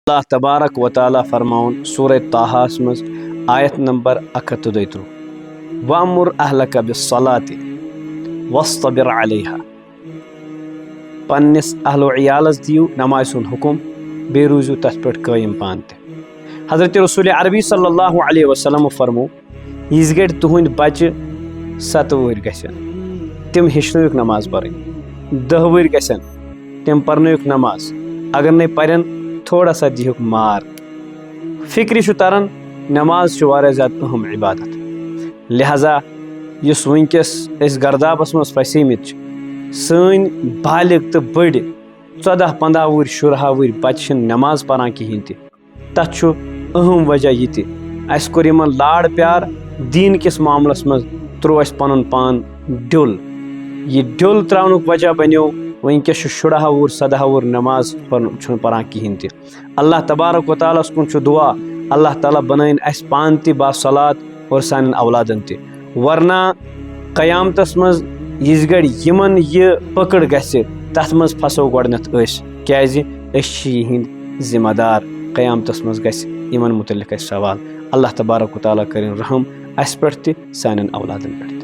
अल्लाह तबारक व ताला फरमाउन सूरह ताहास मज आयत नंबर 132 वअमुर अहलक बिस्सलाति वस्तबिर अलैहा पन्निस अहलो इयालस दियो नमाज सुन हुकुम बे रूजू तथ पे कायम पान ते। हजरत रसूल अरबी सल्लल्लाहु अलैहि वसल्लम फरमो यिस गड़ तुहंद बच्चे 7 वुहर गसन तिम हेचनक नमाज पढ़ 10 वुहर गसन तिम पर्नक नमाज अगर नहीं परन थोड़ा सा दिहुक मार फिक्र तरन नमाज ज़्यादा अहम इबादत लिहाजा इस वनकस गर्दाबस मज फसेमित सन बालिग तो बड़ 14-15 वुहर 16 वुहर बच्चे नमाज पढ़ान कहें तथ अहम वजह यह कोर लाड़ प्यार दीन किस मामलस मज त्रो पन पान डिल यह डिल त्राउन वजह बनो वनकस 16 वुहर 17 वुहर नमाज पढ़ान कहें अल्लाह तबारक व ताला कुन दुआ अल्लाह ताला बनाइन अस पान ति बासलात और सान औलादन ति वरना क़यामतस मज यिस गड़ यमन यह पकड़ गसे तथ मज फसो गोडनथ क्याज यिहिंद जिम्मेदार क़यामतस मज गस यमन मुतल्लिक सवाल अल्लाह तबारक व ताला करिन रहम अस पे ति सानन औलादन पे।